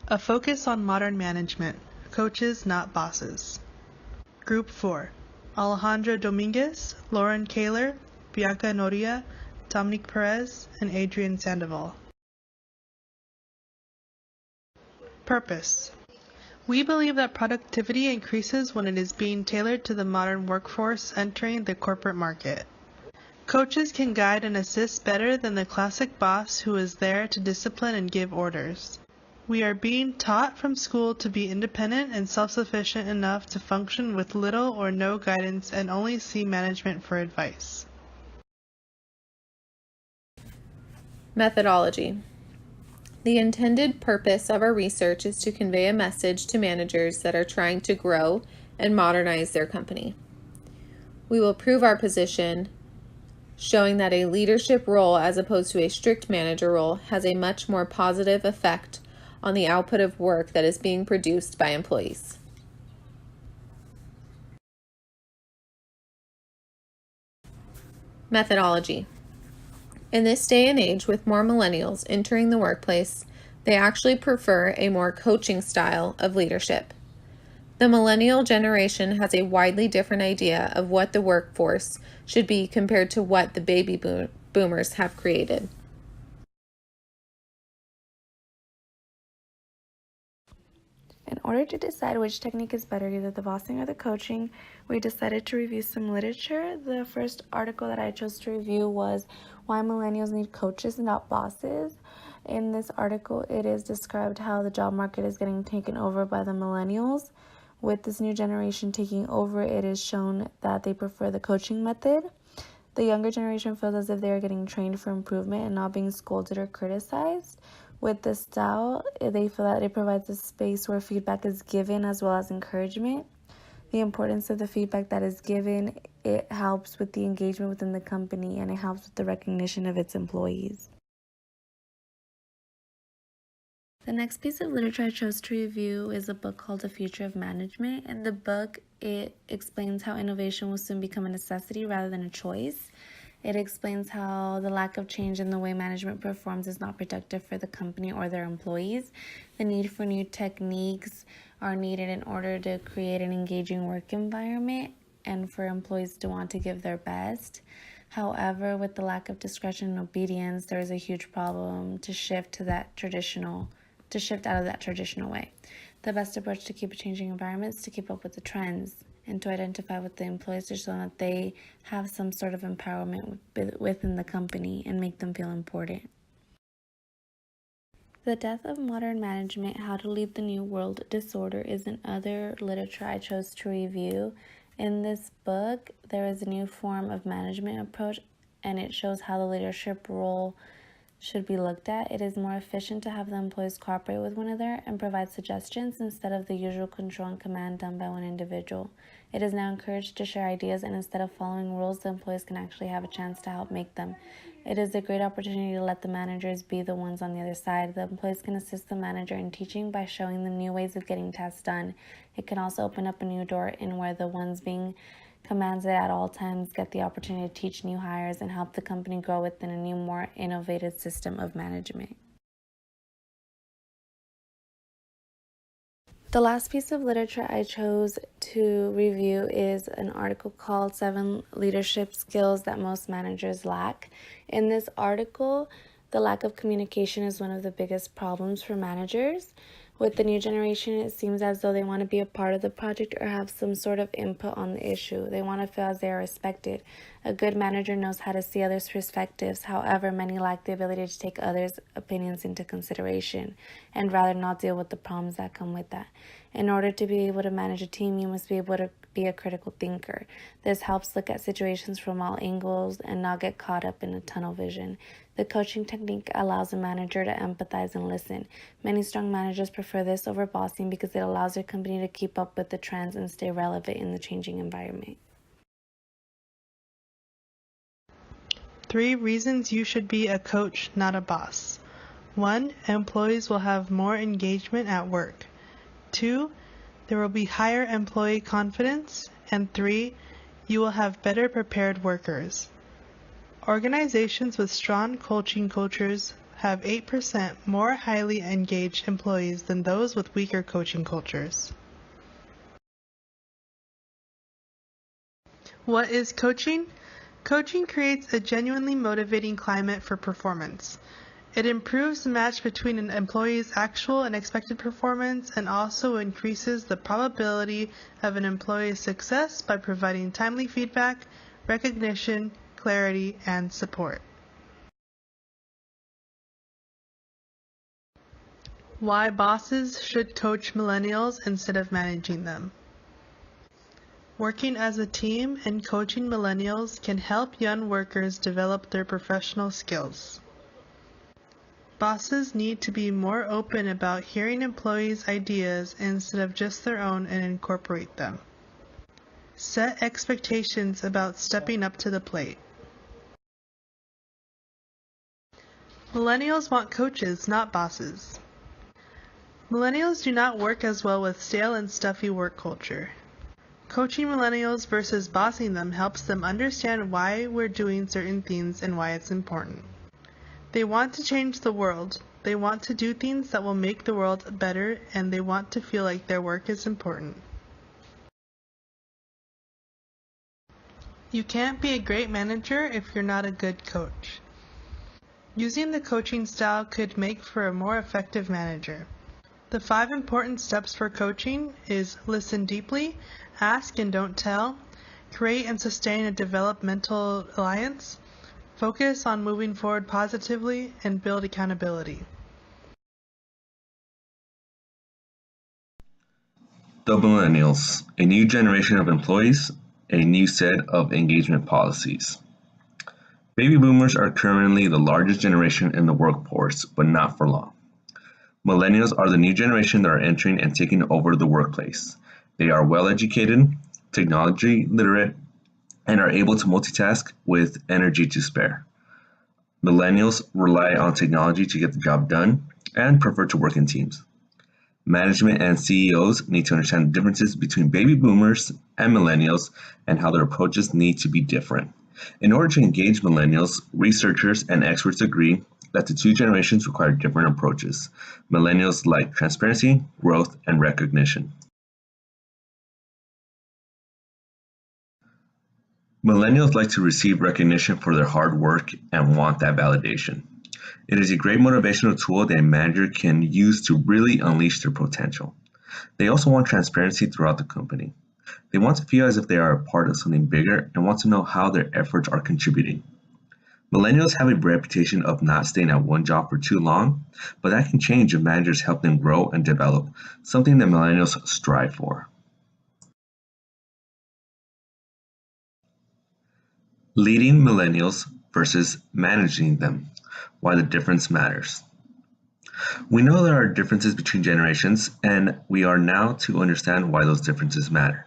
A focus on modern management. Coaches, not bosses. Group 4. Alejandra Dominguez, Lauren Kaler, Bianca Noria, Dominique Perez, and Adrian Sandoval. Purpose. We believe that productivity increases when it is being tailored to the modern workforce entering the corporate market. Coaches can guide and assist better than the classic boss who is there to discipline and give orders. We are being taught from school to be independent and self-sufficient enough to function with little or no guidance and only see management for advice. Methodology. The intended purpose of our research is to convey a message to managers that are trying to grow and modernize their company. We will prove our position, showing that a leadership role as opposed to a strict manager role has a much more positive effect on the output of work that is being produced by employees. Methodology. In this day and age, with more millennials entering the workplace, they actually prefer a more coaching style of leadership. The millennial generation has a widely different idea of what the workforce should be compared to what the baby boomers have created. In order to decide which technique is better, either the bossing or the coaching, we decided to review some literature. The first article that I chose to review was Why Millennials Need Coaches, Not Bosses. In this article, it is described how the job market is getting taken over by the millennials. With this new generation taking over, it is shown that they prefer the coaching method. The younger generation feels as if they are getting trained for improvement and not being scolded or criticized. With this style, they feel that it provides a space where feedback is given as well as encouragement. The importance of the feedback that is given, it helps with the engagement within the company and it helps with the recognition of its employees. The next piece of literature I chose to review is a book called The Future of Management. In the book, it explains how innovation will soon become a necessity rather than a choice. It explains how the lack of change in the way management performs is not productive for the company or their employees. The need for new techniques are needed in order to create an engaging work environment and for employees to want to give their best. However, with the lack of discretion and obedience, there is a huge problem to shift out of that traditional way. The best approach to keep a changing environment is to keep up with the trends and to identify with the employees to show that they have some sort of empowerment within the company and make them feel important. The Death of Modern Management, How to Lead the New World Disorder is another literature I chose to review. In this book, there is a new form of management approach and it shows how the leadership role should be looked at. It is more efficient to have the employees cooperate with one another and provide suggestions instead of the usual control and command done by one individual. It is now encouraged to share ideas, and instead of following rules, the employees can actually have a chance to help make them. It is a great opportunity to let the managers be the ones on the other side. The employees can assist the manager in teaching by showing them new ways of getting tasks done. It can also open up a new door in where the ones being commanded at all times get the opportunity to teach new hires and help the company grow within a new, more innovative system of management. The last piece of literature I chose to review is an article called 7 Leadership Skills That Most Managers Lack. In this article, the lack of communication is one of the biggest problems for managers. With the new generation, it seems as though they want to be a part of the project or have some sort of input on the issue. They want to feel as they are respected. A good manager knows how to see others' perspectives. However, many lack the ability to take others' opinions into consideration and rather not deal with the problems that come with that. In order to be able to manage a team, you must be able to be a critical thinker. This helps look at situations from all angles and not get caught up in a tunnel vision. The coaching technique allows a manager to empathize and listen. Many strong managers prefer this over bossing because it allows their company to keep up with the trends and stay relevant in the changing environment. 3 reasons you should be a coach, not a boss. 1. Employees will have more engagement at work. 2. There will be higher employee confidence. And 3. You will have better prepared workers. Organizations with strong coaching cultures have 8% more highly engaged employees than those with weaker coaching cultures. What is coaching? Coaching creates a genuinely motivating climate for performance. It improves the match between an employee's actual and expected performance and also increases the probability of an employee's success by providing timely feedback, recognition, clarity, and support. Why bosses should coach millennials instead of managing them. Working as a team and coaching millennials can help young workers develop their professional skills. Bosses need to be more open about hearing employees' ideas instead of just their own and incorporate them. Set expectations about stepping up to the plate. Millennials want coaches, not bosses. Millennials do not work as well with stale and stuffy work culture. Coaching millennials versus bossing them helps them understand why we're doing certain things and why it's important. They want to change the world. They want to do things that will make the world better, and they want to feel like their work is important. You can't be a great manager if you're not a good coach. Using the coaching style could make for a more effective manager. The 5 important steps for coaching is listen deeply, ask and don't tell, create and sustain a developmental alliance, focus on moving forward positively, and build accountability. The Millennials, a new generation of employees, a new set of engagement policies. Baby boomers are currently the largest generation in the workforce, but not for long. Millennials are the new generation that are entering and taking over the workplace. They are well educated, technology literate, and are able to multitask with energy to spare. Millennials rely on technology to get the job done and prefer to work in teams. Management and CEOs need to understand the differences between baby boomers and millennials and how their approaches need to be different. In order to engage millennials, researchers and experts agree that the two generations require different approaches. Millennials like transparency, growth, and recognition. Millennials like to receive recognition for their hard work and want that validation. It is a great motivational tool that a manager can use to really unleash their potential. They also want transparency throughout the company. They want to feel as if they are a part of something bigger and want to know how their efforts are contributing. Millennials have a reputation of not staying at one job for too long, but that can change if managers help them grow and develop, something that millennials strive for. Leading millennials versus managing them. Why the difference matters. We know there are differences between generations, and we are now to understand why those differences matter.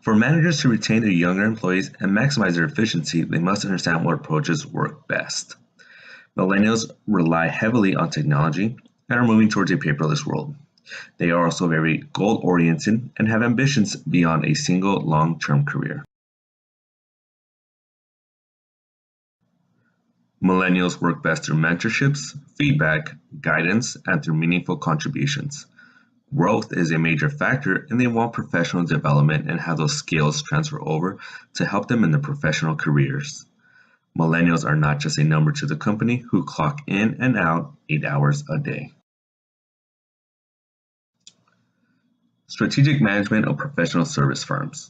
For managers to retain their younger employees and maximize their efficiency, they must understand what approaches work best. Millennials rely heavily on technology and are moving towards a paperless world. They are also very goal-oriented and have ambitions beyond a single long-term career. Millennials work best through mentorships, feedback, guidance, and through meaningful contributions. Growth is a major factor, and they want professional development and have those skills transfer over to help them in their professional careers. Millennials are not just a number to the company who clock in and out 8 hours a day. Strategic management of professional service firms.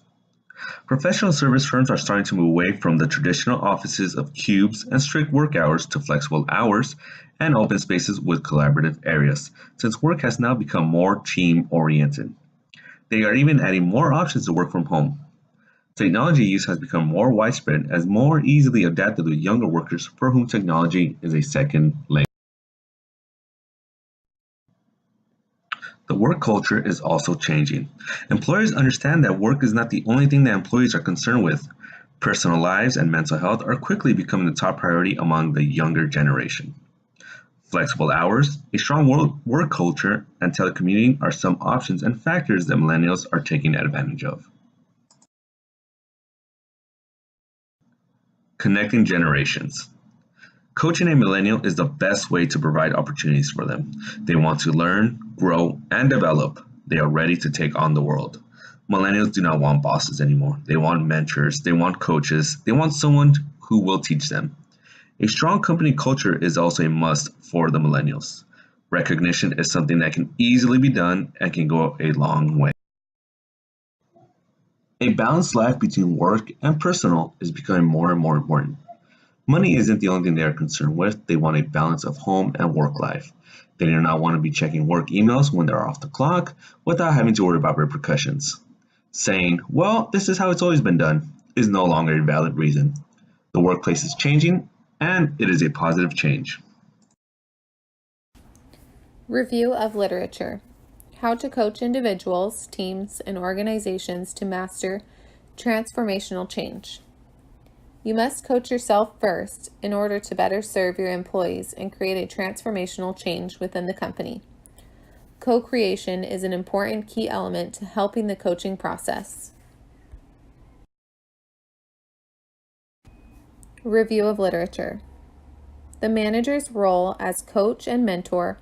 Professional service firms are starting to move away from the traditional offices of cubes and strict work hours to flexible hours and open spaces with collaborative areas, since work has now become more team-oriented. They are even adding more options to work from home. Technology use has become more widespread as more easily adapted to younger workers for whom technology is a second language. The work culture is also changing. Employers understand that work is not the only thing that employees are concerned with. Personal lives and mental health are quickly becoming the top priority among the younger generation. Flexible hours, a strong work culture, and telecommuting are some options and factors that millennials are taking advantage of. Connecting generations. Coaching a millennial is the best way to provide opportunities for them. They want to learn, grow, and develop. They are ready to take on the world. Millennials do not want bosses anymore. They want mentors, they want coaches, they want someone who will teach them. A strong company culture is also a must for the millennials. Recognition is something that can easily be done and can go a long way. A balanced life between work and personal is becoming more and more important. Money isn't the only thing they are concerned with. They want a balance of home and work life. They do not want to be checking work emails when they're off the clock without having to worry about repercussions. Saying, well, this is how it's always been done, is no longer a valid reason. The workplace is changing, and it is a positive change. Review of literature. How to coach individuals, teams, and organizations to master transformational change. You must coach yourself first in order to better serve your employees and create a transformational change within the company. Co-creation is an important key element to helping the coaching process. Review of literature. The manager's role as coach and mentor,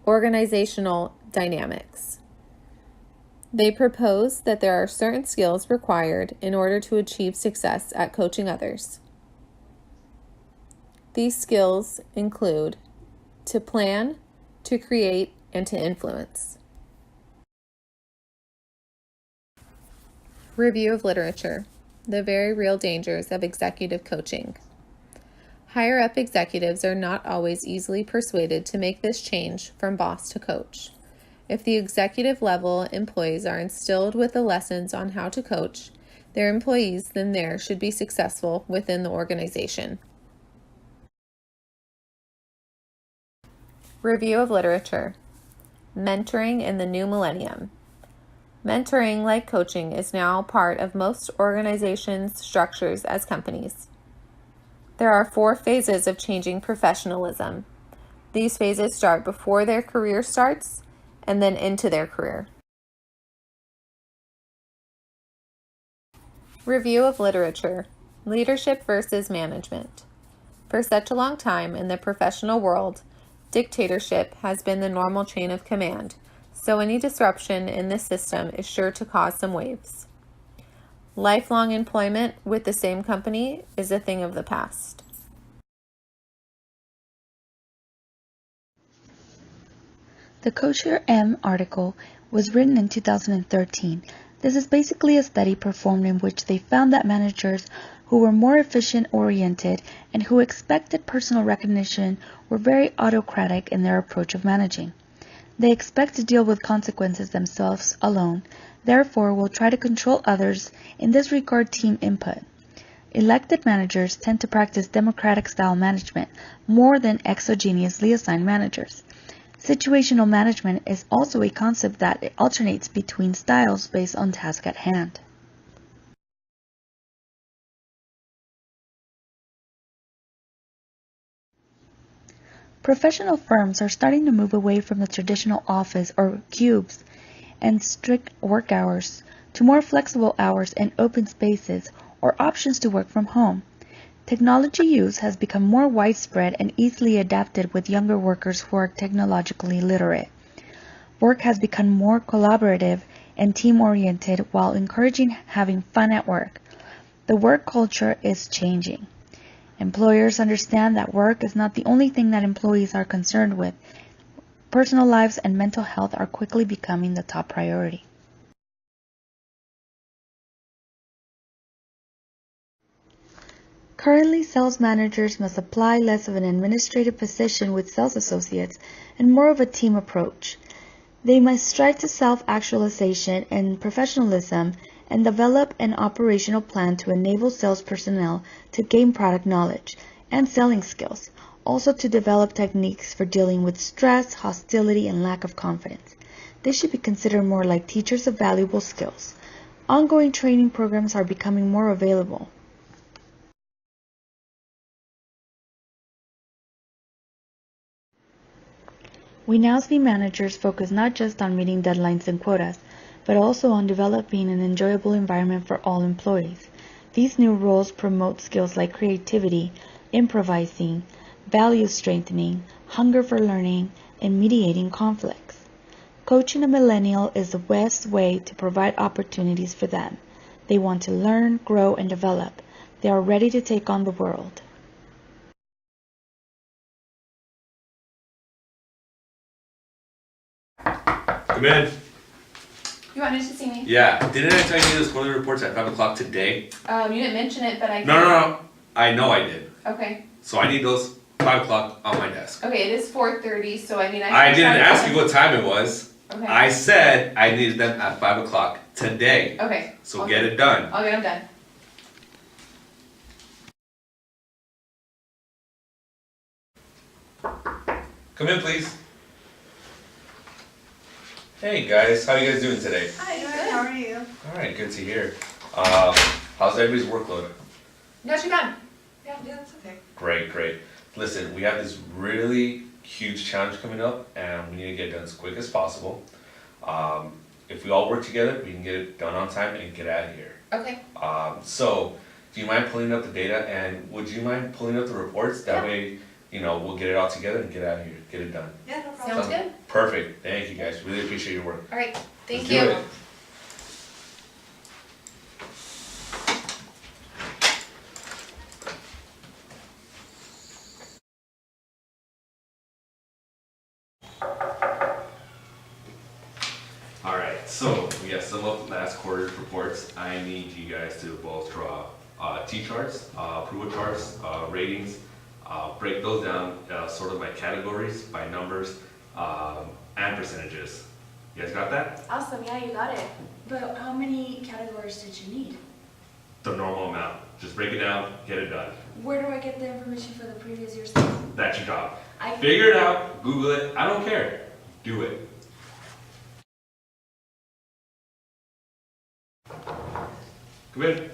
organizational dynamics. They propose that there are certain skills required in order to achieve success at coaching others. These skills include to plan, to create, and to influence. Review of literature. The very real dangers of executive coaching. Higher up executives are not always easily persuaded to make this change from boss to coach. If the executive level employees are instilled with the lessons on how to coach their employees, then there should be successful within the organization. Review of literature. Mentoring in the new millennium. Mentoring, like coaching, is now part of most organizations' structures as companies. There are 4 phases of changing professionalism. These phases start before their career starts and then into their career. Review of literature. Leadership versus management. For such a long time in the professional world, dictatorship has been the normal chain of command, so any disruption in this system is sure to cause some waves. Lifelong employment with the same company is a thing of the past. The Kosher M article was written in 2013. This is basically a study performed in which they found that managers who were more efficient-oriented and who expected personal recognition were very autocratic in their approach of managing. They expect to deal with consequences themselves alone, therefore will try to control others and disregard team input. Elected managers tend to practice democratic-style management more than exogenously assigned managers. Situational management is also a concept that alternates between styles based on task at hand. Professional firms are starting to move away from the traditional office or cubes and strict work hours to more flexible hours and open spaces or options to work from home. Technology use has become more widespread and easily adapted with younger workers who are technologically literate. Work has become more collaborative and team-oriented while encouraging having fun at work. The work culture is changing. Employers understand that work is not the only thing that employees are concerned with. Personal lives and mental health are quickly becoming the top priority. Currently, sales managers must apply less of an administrative position with sales associates and more of a team approach. They must strive to self-actualization and professionalism and develop an operational plan to enable sales personnel to gain product knowledge and selling skills, also to develop techniques for dealing with stress, hostility, and lack of confidence. They should be considered more like teachers of valuable skills. Ongoing training programs are becoming more available. We now see managers focus not just on meeting deadlines and quotas, but also on developing an enjoyable environment for all employees. These new roles promote skills like creativity, improvising, value strengthening, hunger for learning, and mediating conflicts. Coaching a millennial is the best way to provide opportunities for them. They want to learn, grow, and develop. They are ready to take on the world. Come in. You wanted to see me? Yeah. Didn't I tell you those quarterly reports at 5 o'clock today? You didn't mention it, but I No. I know I did. Okay. So I need those 5 o'clock on my desk. Okay, it is 4:30, so I mean I didn't ask you what time it was. Okay. I said I needed them at 5 o'clock today. Okay. So get it done. I'll get them done. Come in, please. Hey guys, how are you guys doing today? Hi, Good, how are you? All right, good to hear. How's everybody's workload? Not too bad. Yeah, that's okay. Great. Listen, we have this really huge challenge coming up, and we need to get it done as quick as possible. If we all work together, we can get it done on time and get out of here. Okay. So, do you mind pulling up the data, and would you mind pulling up the reports? That way, we'll get it all together and get out of here, get it done. Yeah, no problem. Sounds good. Perfect. Thank you guys. Really appreciate your work. All right. Thank Let's you. do it. Alright, so we have some of last quarter's reports. I need you guys to both draw T-charts, approval charts, ratings, break those down sort of by categories, by numbers, and percentages. You guys got that? Awesome, yeah, you got it. But how many categories did you need? The normal amount. Just break it down, get it done. Where do I get the information for the previous year's? That's your job. I Figure it out, Google it, I don't care. Do it. Come in.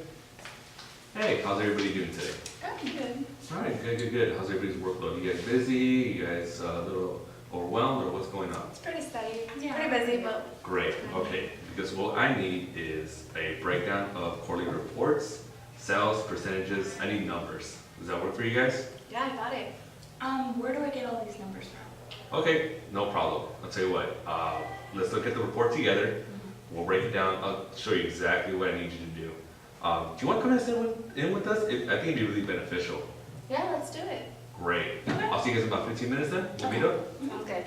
Hey, how's everybody doing today? I'm good. Alright, good. How's everybody's workload? You guys busy? You guys a little overwhelmed, or what's going on? It's pretty steady. Yeah. Pretty busy, but Great, okay. Because what I need is a breakdown of quarterly reports, sales, percentages. I need numbers. Does that work for you guys? yeah, I got it. Where do I get all these numbers from? Okay, no problem. I'll tell you what, let's look at the report together. We'll break it down. I'll show you exactly what I need you to do. Do you want to come and sit in with us? I think it'd be really beneficial. Yeah, let's do it. Great. I'll see you guys in about 15 minutes then. We'll meet up. Sounds good.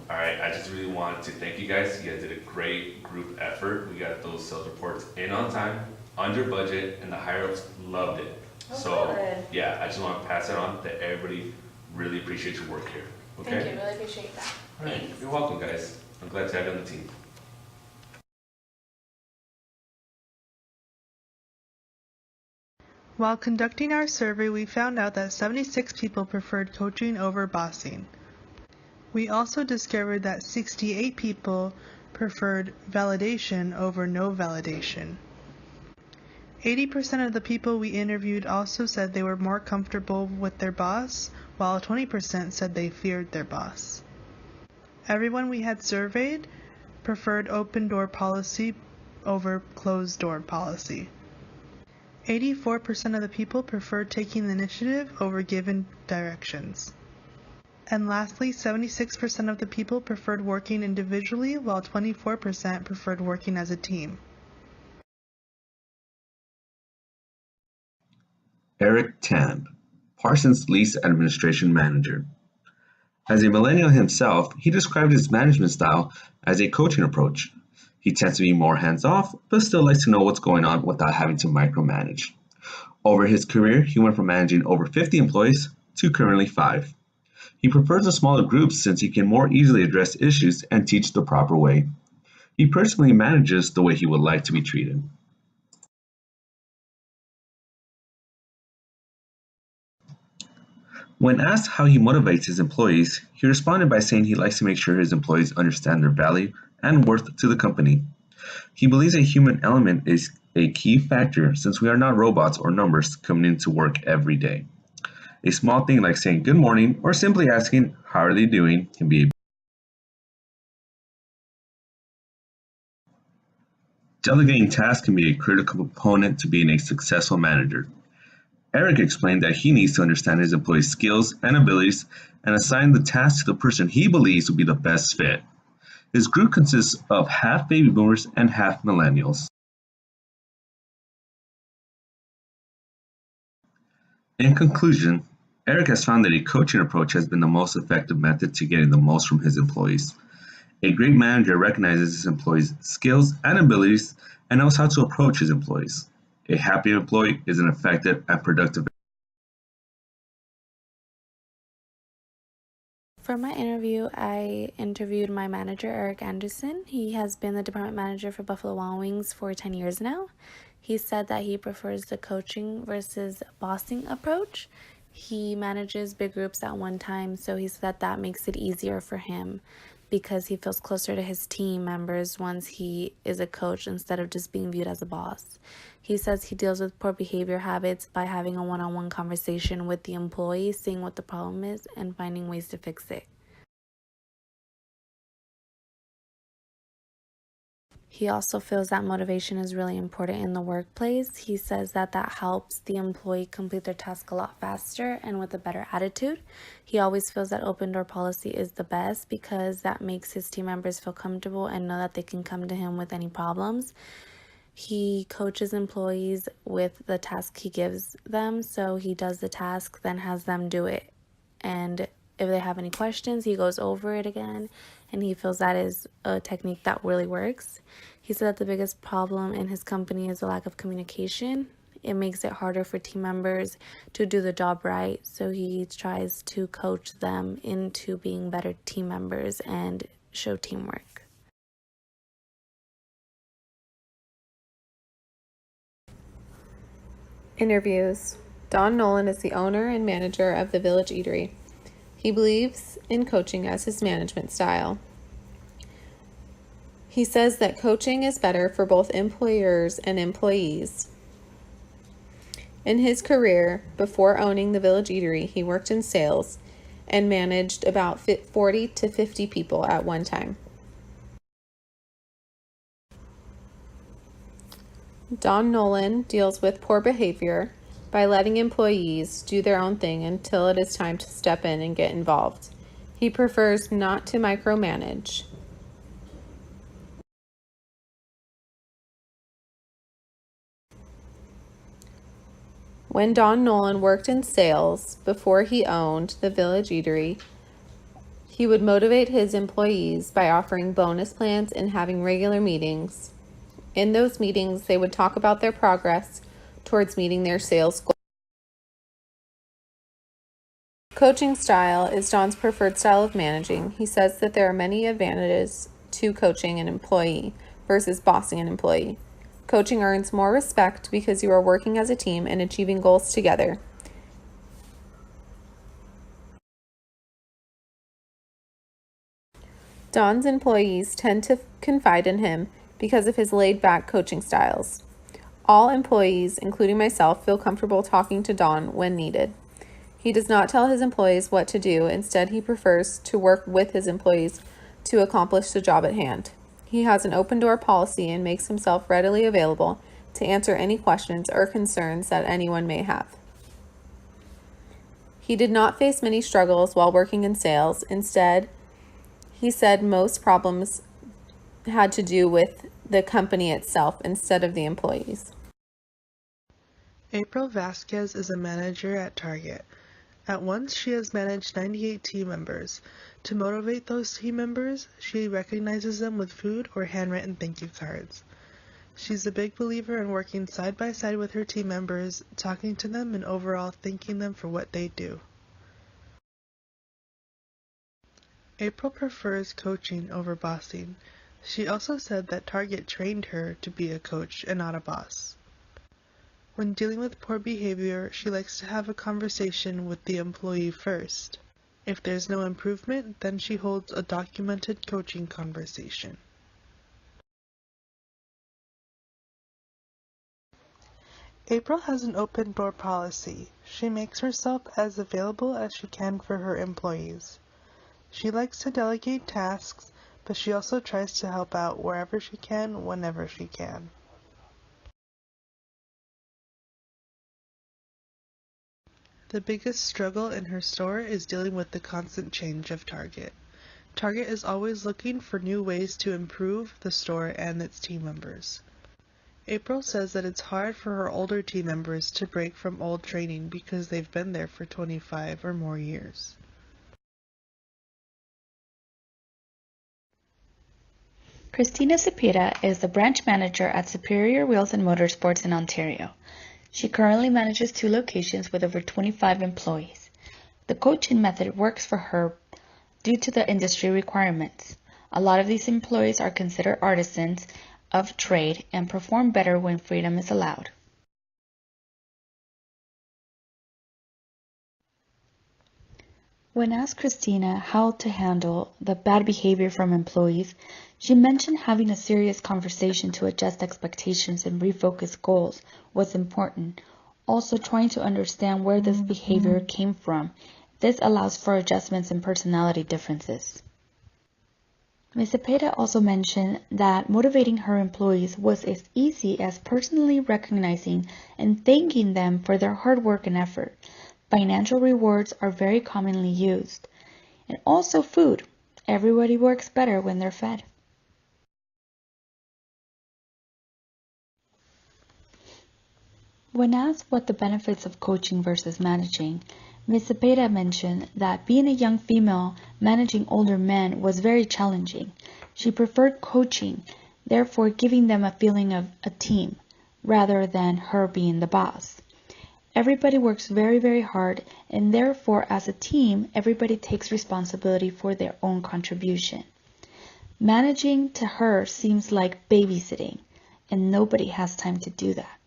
Alright, I just really wanted to thank you guys. You guys did a great group effort. We got those sales reports in on time, under budget, and the higher ups loved it. Oh, So, good. yeah, I just want to pass it on that everybody really appreciates your work here. Okay? Thank you, really appreciate that. Alright, Thanks. you're welcome, guys. I'm glad to have you on the team. While conducting our survey, we found out that 76 people preferred coaching over bossing. We also discovered that 68 people preferred validation over no validation. 80% of the people we interviewed also said they were more comfortable with their boss, while 20% said they feared their boss. Everyone we had surveyed preferred open door policy over closed door policy. 84% of the people preferred taking the initiative over given directions. And lastly, 76% of the people preferred working individually, while 24% preferred working as a team. Eric Tan, Parsons Lease Administration Manager. As a millennial himself, he described his management style as a coaching approach. He tends to be more hands-off, but still likes to know what's going on without having to micromanage. Over his career, he went from managing over 50 employees to currently 5. He prefers the smaller groups since he can more easily address issues and teach the proper way. He personally manages the way he would like to be treated. When asked how he motivates his employees, he responded by saying he likes to make sure his employees understand their value and worth to the company. He believes a human element is a key factor since we are not robots or numbers coming into work every day. A small thing like saying good morning or simply asking how are they doing can be a Delegating tasks can be a critical component to being a successful manager. Eric explained that he needs to understand his employees' skills and abilities and assign the task to the person he believes will be the best fit. His group consists of half baby boomers and half millennials. In conclusion, Eric has found that a coaching approach has been the most effective method to getting the most from his employees. A great manager recognizes his employees' skills and abilities and knows how to approach his employees. A happy employee is an effective and productive. For my interview, I interviewed my manager, Eric Anderson. He has been the department manager for Buffalo Wild Wings for 10 years now. He said that he prefers the coaching versus bossing approach. He manages big groups at one time, so he said that makes it easier for him because he feels closer to his team members once he is a coach instead of just being viewed as a boss. He says he deals with poor behavior habits by having a one-on-one conversation with the employee, seeing what the problem is, and finding ways to fix it. He also feels that motivation is really important in the workplace. He says that helps the employee complete their task a lot faster and with a better attitude. He always feels that open door policy is the best because that makes his team members feel comfortable and know that they can come to him with any problems. He coaches employees with the task he gives them, so he does the task, then has them do it. And if they have any questions, he goes over it again, and he feels that is a technique that really works. He said that the biggest problem in his company is the lack of communication. It makes it harder for team members to do the job right, so he tries to coach them into being better team members and show teamwork. Interviews. Don Nolan is the owner and manager of the Village Eatery. He believes in coaching as his management style. He says that coaching is better for both employers and employees. In his career, before owning the Village Eatery, he worked in sales and managed about 40 to 50 people at one time. Don Nolan deals with poor behavior by letting employees do their own thing until it is time to step in and get involved. He prefers not to micromanage. When Don Nolan worked in sales before he owned the Village Eatery, he would motivate his employees by offering bonus plans and having regular meetings. In those meetings, they would talk about their progress towards meeting their sales goals. Coaching style is Don's preferred style of managing. He says that there are many advantages to coaching an employee versus bossing an employee. Coaching earns more respect because you are working as a team and achieving goals together. Don's employees tend to confide in him because of his laid-back coaching styles. All employees, including myself, feel comfortable talking to Don when needed. He does not tell his employees what to do. Instead, he prefers to work with his employees to accomplish the job at hand. He has an open door policy and makes himself readily available to answer any questions or concerns that anyone may have. He did not face many struggles while working in sales. Instead, he said most problems had to do with the company itself instead of the employees. April Vasquez is a manager at Target. At once, she has managed 98 team members. To motivate those team members, she recognizes them with food or handwritten thank you cards. She's a big believer in working side by side with her team members, talking to them, and overall thanking them for what they do. April prefers coaching over bossing. She also said that Target trained her to be a coach and not a boss. When dealing with poor behavior, she likes to have a conversation with the employee first. If there's no improvement, then she holds a documented coaching conversation. April has an open door policy. She makes herself as available as she can for her employees. She likes to delegate tasks, but she also tries to help out wherever she can, whenever she can. The biggest struggle in her store is dealing with the constant change of Target. Target is always looking for new ways to improve the store and its team members. April says that it's hard for her older team members to break from old training because they've been there for 25 or more years. Christina Cepeda is the branch manager at Superior Wheels and Motorsports in Ontario. She currently manages 2 locations with over 25 employees. The coaching method works for her due to the industry requirements. A lot of these employees are considered artisans of trade and perform better when freedom is allowed. When asked Christina how to handle the bad behavior from employees, she mentioned having a serious conversation to adjust expectations and refocus goals was important. Also trying to understand where this behavior came from. This allows for adjustments in personality differences. Ms. Cepeda also mentioned that motivating her employees was as easy as personally recognizing and thanking them for their hard work and effort. Financial rewards are very commonly used. And also food. Everybody works better when they're fed. When asked what the benefits of coaching versus managing, Ms. Cepeda mentioned that being a young female managing older men was very challenging. She preferred coaching, therefore giving them a feeling of a team, rather than her being the boss. Everybody works very, very hard, and therefore as a team, everybody takes responsibility for their own contribution. Managing to her seems like babysitting, and nobody has time to do that.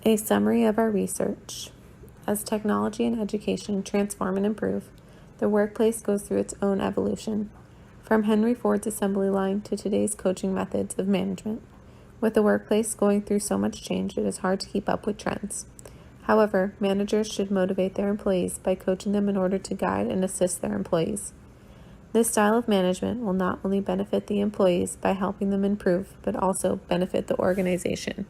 A summary of our research. As technology and education transform and improve, the workplace goes through its own evolution, from Henry Ford's assembly line to today's coaching methods of management. With the workplace going through so much change, it is hard to keep up with trends. However, managers should motivate their employees by coaching them in order to guide and assist their employees. This style of management will not only benefit the employees by helping them improve, but also benefit the organization.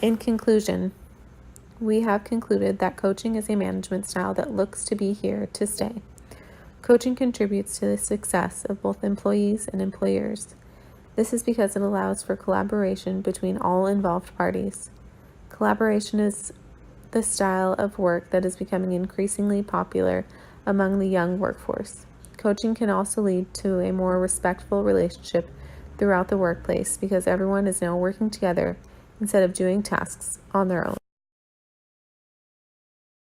In conclusion, we have concluded that coaching is a management style that looks to be here to stay. Coaching contributes to the success of both employees and employers. This is because it allows for collaboration between all involved parties. Collaboration is the style of work that is becoming increasingly popular among the young workforce. Coaching can also lead to a more respectful relationship throughout the workplace because everyone is now working together instead of doing tasks on their own.